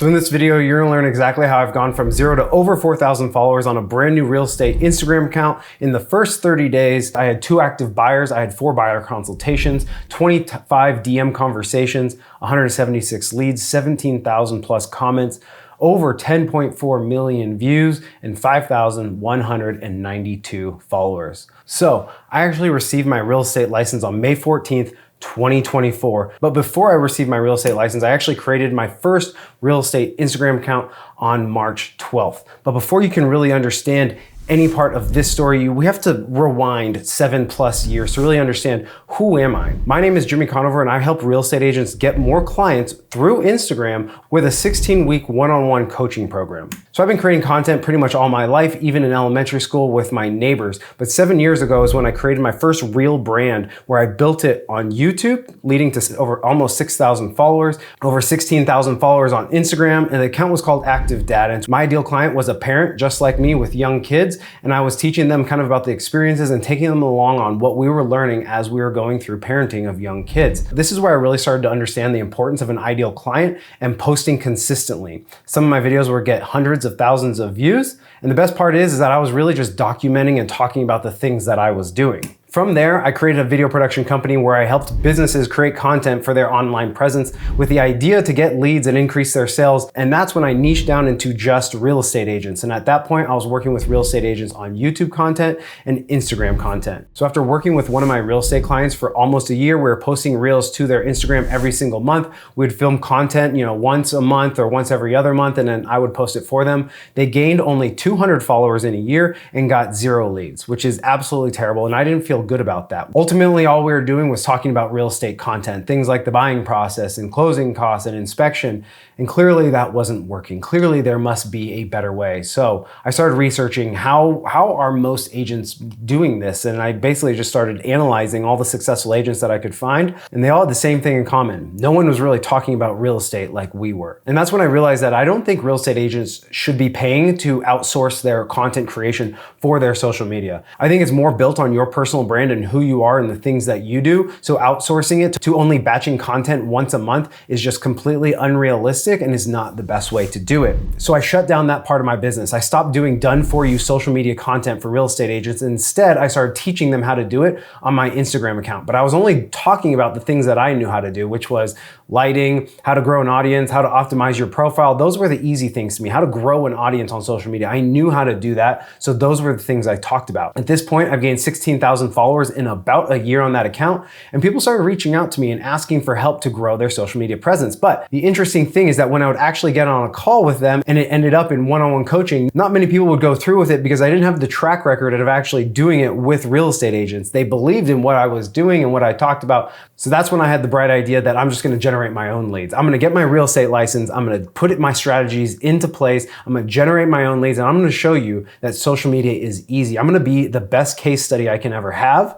So in this video, you're gonna learn exactly how I've gone from 0 to over 4,000 followers on a brand new real estate Instagram account. In the first 30 days, I had 2 active buyers, I had 4 buyer consultations, 25 DM conversations, 176 leads, 17,000 plus comments, over 10.4 million views, and 5,192 followers. So I actually received my real estate license on May 14th, 2024. But before I received my real estate license, I actually created my first real estate Instagram account on March 12th. But before you can really understand any part of this story, we have to rewind 7+ years to really understand who am I. My name is Jimmy Conover and I help real estate agents get more clients through Instagram with a 16-week one-on-one coaching program. So I've been creating content pretty much all my life, even in elementary school with my neighbors. But 7 years ago is when I created my first real brand, where I built it on YouTube, leading to over almost 6,000 followers, over 16,000 followers on Instagram, and the account was called Active Data. And my ideal client was a parent just like me with young kids, and I was teaching them kind of about the experiences and taking them along on what we were learning as we were going through parenting of young kids. This is where I really started to understand the importance of an ideal client and posting consistently. Some of my videos would get hundreds of thousands of views, and the best part is that I was really just documenting and talking about the things that I was doing. From there, I created a video production company where I helped businesses create content for their online presence with the idea to get leads and increase their sales. And that's when I niched down into just real estate agents. And at that point, I was working with real estate agents on YouTube content and Instagram content. So after working with one of my real estate clients for almost a year, we were posting reels to their Instagram every single month. We'd film content, once a month or once every other month, and then I would post it for them. They gained only 200 followers in a year and got 0 leads, which is absolutely terrible. And I didn't feel good about that. Ultimately, all we were doing was talking about real estate content, things like the buying process and closing costs and inspection. And clearly that wasn't working. Clearly there must be a better way. So I started researching how are most agents doing this? And I basically just started analyzing all the successful agents that I could find. And they all had the same thing in common. No one was really talking about real estate like we were. And that's when I realized that I don't think real estate agents should be paying to outsource their content creation for their social media. I think it's more built on your personal brand and who you are and the things that you do. So outsourcing it to only batching content once a month is just completely unrealistic and is not the best way to do it. So I shut down that part of my business. I stopped doing done for you social media content for real estate agents. Instead, I started teaching them how to do it on my Instagram account. But I was only talking about the things that I knew how to do, which was lighting, how to grow an audience, how to optimize your profile. Those were the easy things to me. How to grow an audience on social media. I knew how to do that. So those were the things I talked about. At this point, I've gained 16,000 followers in about a year on that account. And people started reaching out to me and asking for help to grow their social media presence. But the interesting thing is that when I would actually get on a call with them and it ended up in one-on-one coaching, not many people would go through with it because I didn't have the track record of actually doing it with real estate agents. They believed in what I was doing and what I talked about. So that's when I had the bright idea that I'm just gonna generate my own leads. I'm gonna get my real estate license. I'm gonna put my strategies into place. I'm gonna generate my own leads, and I'm gonna show you that social media is easy. I'm gonna be the best case study I can ever have.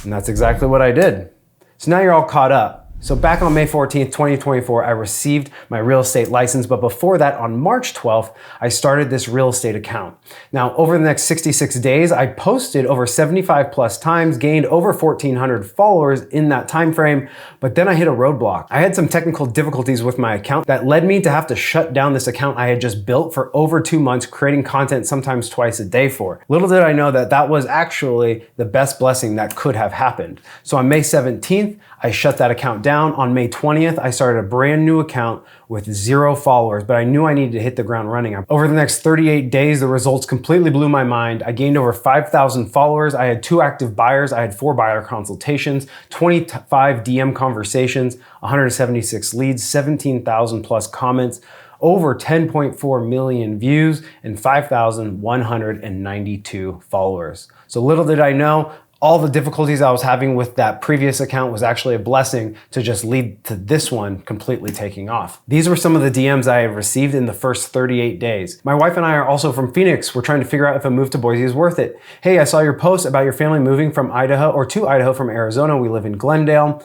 And that's exactly what I did. So now you're all caught up. So back on May 14th, 2024, I received my real estate license. But before that, on March 12th, I started this real estate account. Now, over the next 66 days, I posted over 75+ times, gained over 1,400 followers in that time frame. But then I hit a roadblock. I had some technical difficulties with my account that led me to have to shut down this account I had just built for over 2 months, creating content sometimes twice a day for. Little did I know that that was actually the best blessing that could have happened. So on May 17th, I shut that account down. On May 20th, I started a brand new account with 0 followers, but I knew I needed to hit the ground running. Over the next 38 days, the results completely blew my mind. I gained over 5,000 followers. I had 2 active buyers. I had 4 buyer consultations, 25 DM conversations, 176 leads, 17,000 plus comments, over 10.4 million views, and 5,192 followers. So little did I know, all the difficulties I was having with that previous account was actually a blessing to just lead to this one completely taking off. These were some of the DMs I have received in the first 38 days. My wife and I are also from Phoenix. We're trying to figure out if a move to Boise is worth it. Hey, I saw your post about your family moving from Idaho or to Idaho from Arizona. We live in Glendale.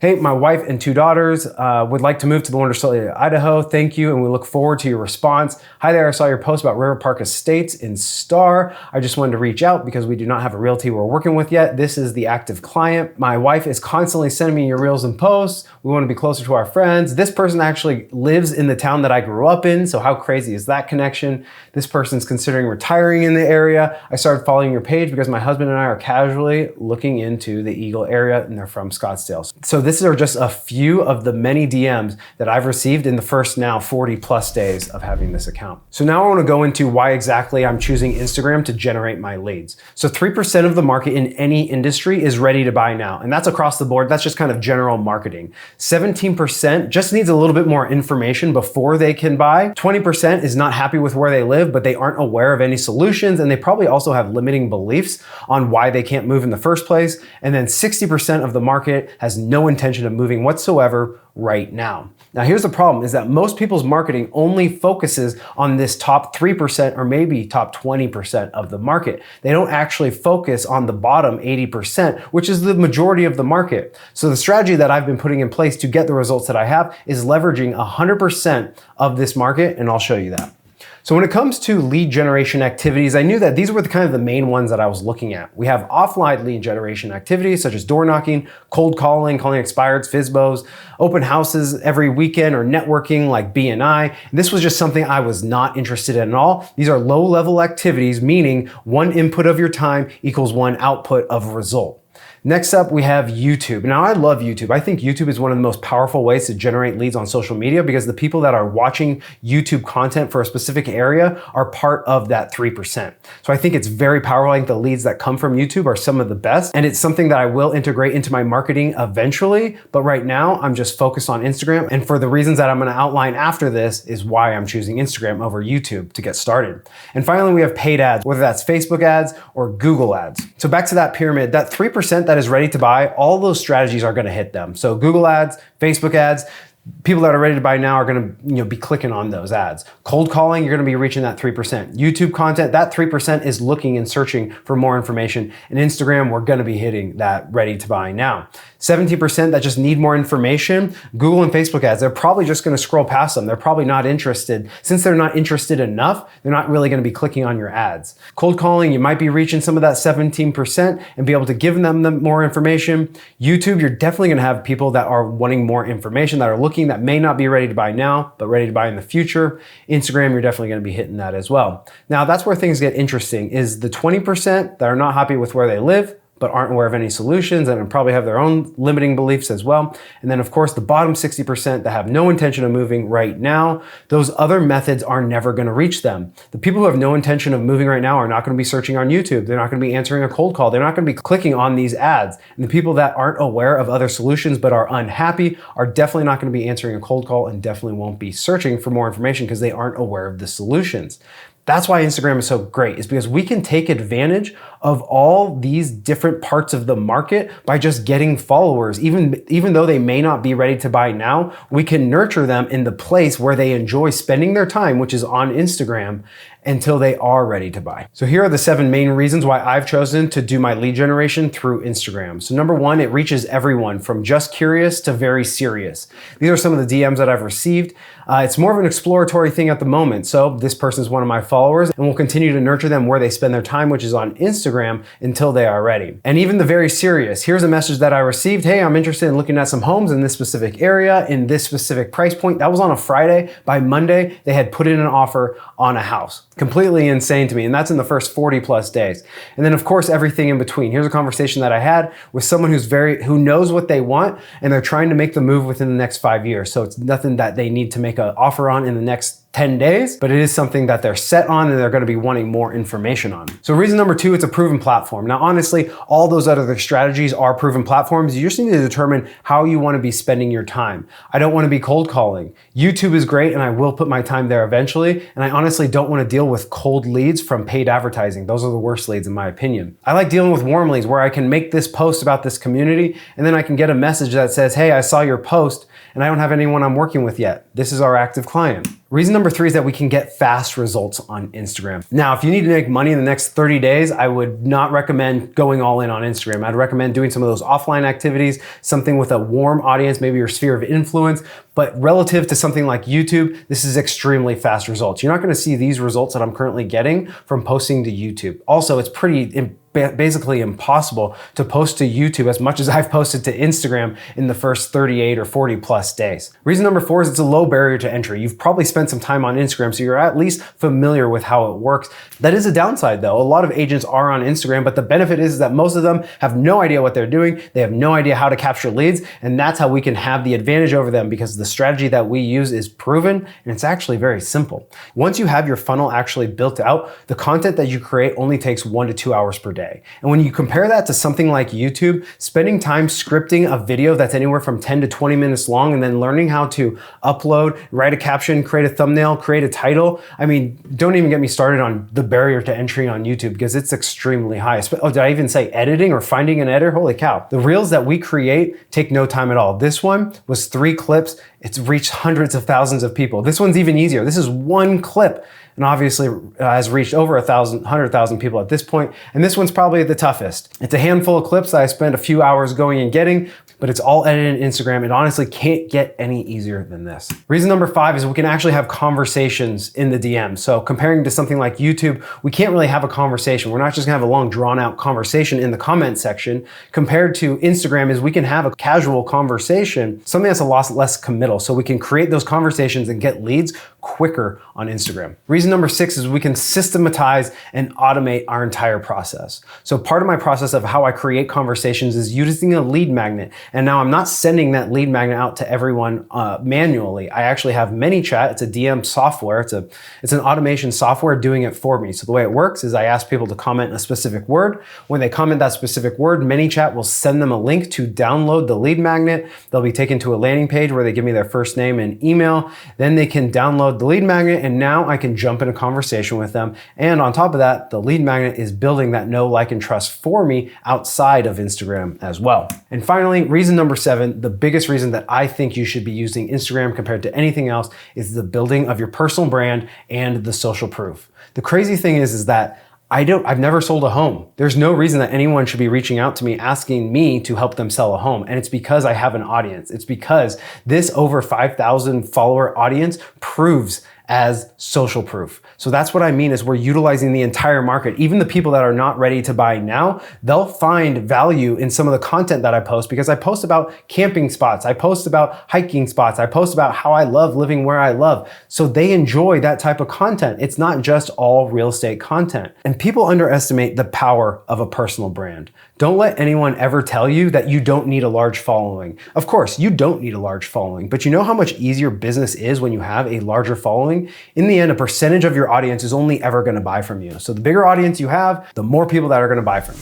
Hey, my wife and 2 daughters would like to move to the wonderful state of Idaho. Thank you, and we look forward to your response. Hi there, I saw your post about River Park Estates in Star. I just wanted to reach out because we do not have a realty we're working with yet. This is the active client. My wife is constantly sending me your reels and posts. We want to be closer to our friends. This person actually lives in the town that I grew up in, so how crazy is that connection? This person's considering retiring in the area. I started following your page because my husband and I are casually looking into the Eagle area, and they're from Scottsdale. So these are just a few of the many DMs that I've received in the first now 40 plus days of having this account. So now I want to go into why exactly I'm choosing Instagram to generate my leads. So 3% of the market in any industry is ready to buy now. And that's across the board. That's just kind of general marketing. 17% just needs a little bit more information before they can buy. 20% is not happy with where they live, but they aren't aware of any solutions. And they probably also have limiting beliefs on why they can't move in the first place. And then 60% of the market has no intention of moving whatsoever right now. Now here's the problem is that most people's marketing only focuses on this top 3% or maybe top 20% of the market. They don't actually focus on the bottom 80%, which is the majority of the market. So the strategy that I've been putting in place to get the results that I have is leveraging 100% of this market, and I'll show you that. So when it comes to lead generation activities, I knew that these were the main ones that I was looking at. We have offline lead generation activities such as door knocking, cold calling, calling expireds, FSBOs, open houses every weekend, or networking like BNI. This was just something I was not interested in at all. These are low-level activities, meaning one input of your time equals one output of a result. Next up, we have YouTube. Now, I love YouTube. I think YouTube is one of the most powerful ways to generate leads on social media because the people that are watching YouTube content for a specific area are part of that 3%. So I think it's very powerful. I think the leads that come from YouTube are some of the best, and it's something that I will integrate into my marketing eventually. But right now, I'm just focused on Instagram. And for the reasons that I'm going to outline after this is why I'm choosing Instagram over YouTube to get started. And finally, we have paid ads, whether that's Facebook ads or Google ads. So back to that pyramid, that 3% that is ready to buy, all those strategies are going to hit them. So Google ads, Facebook ads, people that are ready to buy now are going to be clicking on those ads. Cold calling, you're going to be reaching that 3%. YouTube content, that 3% is looking and searching for more information. And Instagram, we're going to be hitting that ready to buy now. 17% that just need more information. Google and Facebook ads, they're probably just going to scroll past them. They're probably not interested. Since they're not interested enough, they're not really going to be clicking on your ads. Cold calling, you might be reaching some of that 17% and be able to give them more information. YouTube, you're definitely going to have people that are wanting more information, that are looking, that may not be ready to buy now, but ready to buy in the future. Instagram, you're definitely going to be hitting that as well. Now, that's where things get interesting is the 20% that are not happy with where they live, but aren't aware of any solutions and probably have their own limiting beliefs as well. And then of course, the bottom 60% that have no intention of moving right now, those other methods are never gonna reach them. The people who have no intention of moving right now are not gonna be searching on YouTube. They're not gonna be answering a cold call. They're not gonna be clicking on these ads. And the people that aren't aware of other solutions but are unhappy are definitely not gonna be answering a cold call and definitely won't be searching for more information because they aren't aware of the solutions. That's why Instagram is so great, is because we can take advantage of all these different parts of the market by just getting followers. Even though they may not be ready to buy now, we can nurture them in the place where they enjoy spending their time, which is on Instagram, until they are ready to buy. So here are the 7 main reasons why I've chosen to do my lead generation through Instagram. So number 1, it reaches everyone from just curious to very serious. These are some of the DMs that I've received. It's more of an exploratory thing at the moment. So this person is one of my followers and we'll continue to nurture them where they spend their time, which is on Instagram, until they are ready. And even the very serious, here's a message that I received. Hey, I'm interested in looking at some homes in this specific area, in this specific price point. That was on a Friday. By Monday, they had put in an offer on a house. Completely insane to me. And that's in the first 40 plus days. And then of course, everything in between. Here's a conversation that I had with someone who knows what they want and they're trying to make the move within the next 5 years. So it's nothing that they need to make an offer on in the next 10 days, but it is something that they're set on and they're going to be wanting more information on. So reason number 2, it's a proven platform. Now, honestly, all those other strategies are proven platforms. You just need to determine how you want to be spending your time. I don't want to be cold calling. YouTube is great and I will put my time there eventually. And I honestly don't want to deal with cold leads from paid advertising. Those are the worst leads in my opinion. I like dealing with warm leads where I can make this post about this community and then I can get a message that says, hey, I saw your post and I don't have anyone I'm working with yet. This is our active client. Reason number 3 is that we can get fast results on Instagram. Now, if you need to make money in the next 30 days, I would not recommend going all in on Instagram. I'd recommend doing some of those offline activities, something with a warm audience, maybe your sphere of influence. But relative to something like YouTube, this is extremely fast results. You're not gonna see these results that I'm currently getting from posting to YouTube. Also, it's basically impossible to post to YouTube as much as I've posted to Instagram in the first 38 or 40 plus days. Reason number 4 is it's a low barrier to entry. You've probably spent some time on Instagram, so you're at least familiar with how it works. That is a downside though. A lot of agents are on Instagram, but the benefit is that most of them have no idea what they're doing. They have no idea how to capture leads, and that's how we can have the advantage over them, because the strategy that we use is proven and it's actually very simple. Once you have your funnel actually built out, the content that you create only takes 1 to 2 hours per day. And when you compare that to something like YouTube, spending time scripting a video that's anywhere from 10 to 20 minutes long and then learning how to upload, write a caption, create a thumbnail, create a title. I mean, don't even get me started on the barrier to entry on YouTube, because it's extremely high. Oh, did I even say editing or finding an editor? Holy cow. The reels that we create take no time at all. This one was 3 clips. It's reached hundreds of thousands of people. This one's even easier. This is 1 clip, and obviously has reached over 100,000 people at this point. And this one's probably the toughest. It's a handful of clips that I spent a few hours going and getting, but it's all edited in Instagram. It honestly can't get any easier than this. Reason number 5 is we can actually have conversations in the DM. So comparing to something like YouTube, we can't really have a conversation. We're not just gonna have a long drawn out conversation in the comment section. Compared to Instagram is we can have a casual conversation, something that's a lot less committal. So we can create those conversations and get leads quicker on Instagram. Reason number 6 is we can systematize and automate our entire process. So part of my process of how I create conversations is using a lead magnet. And now I'm not sending that lead magnet out to everyone manually. I actually have ManyChat. It's a DM software. It's an automation software doing it for me. So the way it works is I ask people to comment a specific word. When they comment that specific word, ManyChat will send them a link to download the lead magnet. They'll be taken to a landing page where they give me their first name and email. Then they can download the lead magnet, and now I can jump in a conversation with them. And on top of that, the lead magnet is building that know, like, and trust for me outside of Instagram as well. And finally, reason number 7, the biggest reason that I think you should be using Instagram compared to anything else is the building of your personal brand and the social proof. The crazy thing is that I've never sold a home. There's no reason that anyone should be reaching out to me asking me to help them sell a home. And it's because I have an audience. It's because this over 5,000 follower audience proves as social proof. So that's what I mean is we're utilizing the entire market. Even the people that are not ready to buy now, they'll find value in some of the content that I post, because I post about camping spots, I post about hiking spots, I post about how I love living where I love. So they enjoy that type of content. It's not just all real estate content. And people underestimate the power of a personal brand. Don't let anyone ever tell you that you don't need a large following. Of course, you don't need a large following, but you know how much easier business is when you have a larger following? In the end, a percentage of your audience is only ever gonna buy from you. So the bigger audience you have, the more people that are gonna buy from you.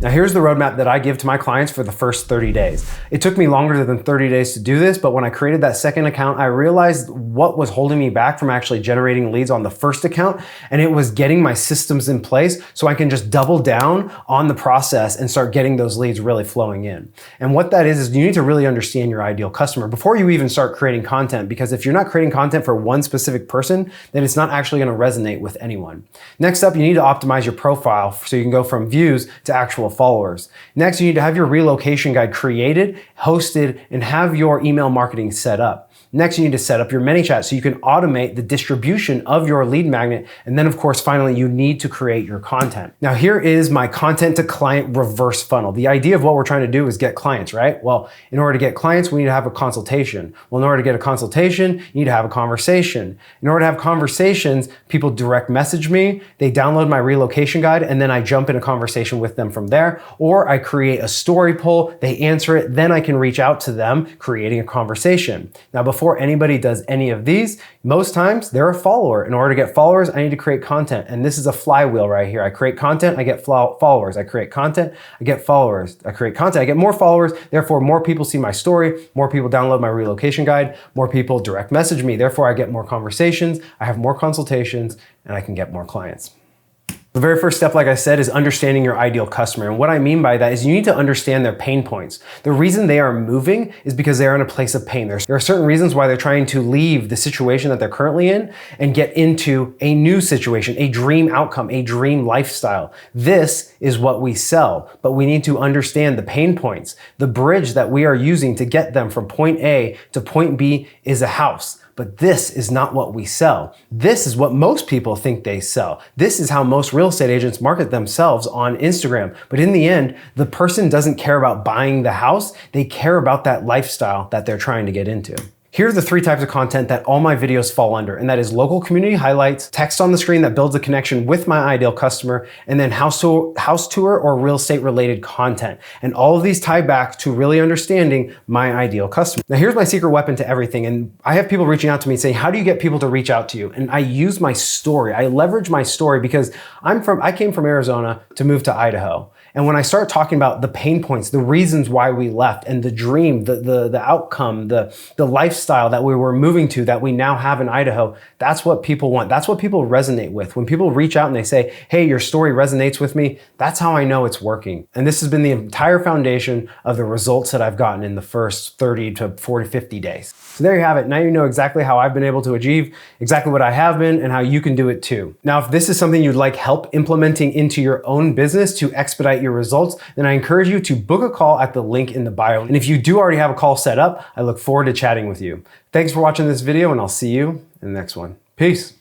Now here's the roadmap that I give to my clients for the first 30 days. It took me longer than 30 days to do this, but when I created that second account, I realized what was holding me back from actually generating leads on the first account, and it was getting my systems in place so I can just double down on the process and start getting those leads really flowing in. And what that is you need to really understand your ideal customer before you even start creating content, because if you're not creating content for one specific person, then it's not actually gonna resonate with anyone. Next up, you need to optimize your profile so you can go from views to actual followers. Next, you need to have your relocation guide created, hosted, and have your email marketing set up. Next, you need to set up your ManyChat so you can automate the distribution of your lead magnet. And then of course, finally, you need to create your content. Now here is my content to client reverse funnel. The idea of what we're trying to do is get clients, right? Well, in order to get clients, we need to have a consultation. Well, in order to get a consultation, you need to have a conversation. In order to have conversations, people direct message me, they download my relocation guide, and then I jump in a conversation with them from there. Or I create a story poll, they answer it, then I can reach out to them, creating a conversation. Now, before anybody does any of these, most times they're a follower. In order to get followers, I need to create content. And this is a flywheel right here. I create content, I get followers. I create content, I get followers. I create content, I get more followers. Therefore, more people see my story, more people download my relocation guide, more people direct message me. Therefore, I get more conversations, I have more consultations, and I can get more clients. The very first step, like I said, is understanding your ideal customer. And what I mean by that is you need to understand their pain points. The reason they are moving is because they are in a place of pain. There are certain reasons why they're trying to leave the situation that they're currently in and get into a new situation, a dream outcome, a dream lifestyle. This is what we sell, but we need to understand the pain points. The bridge that we are using to get them from point A to point B is a house. But this is not what we sell. This is what most people think they sell. This is how most real estate agents market themselves on Instagram. But in the end, the person doesn't care about buying the house. They care about that lifestyle that they're trying to get into. Here are the 3 types of content that all my videos fall under, and that is local community highlights, text on the screen that builds a connection with my ideal customer, and then house tour or real estate related content. And all of these tie back to really understanding my ideal customer. Now here's my secret weapon to everything, and I have people reaching out to me saying, how do you get people to reach out to you? And I use my story. I leverage my story because I came from Arizona to move to Idaho. And when I start talking about the pain points, the reasons why we left, and the dream, the outcome, the lifestyle that we were moving to that we now have in Idaho, that's what people want. That's what people resonate with. When people reach out and they say, hey, your story resonates with me, that's how I know it's working. And this has been the entire foundation of the results that I've gotten in the first 30 to 40, 50 days. So there you have it. Now you know exactly how I've been able to achieve exactly what I have been and how you can do it too. Now, if this is something you'd like help implementing into your own business to expedite your results, then I encourage you to book a call at the link in the bio. And if you do already have a call set up, I look forward to chatting with you. Thanks for watching this video, and I'll see you in the next one. Peace.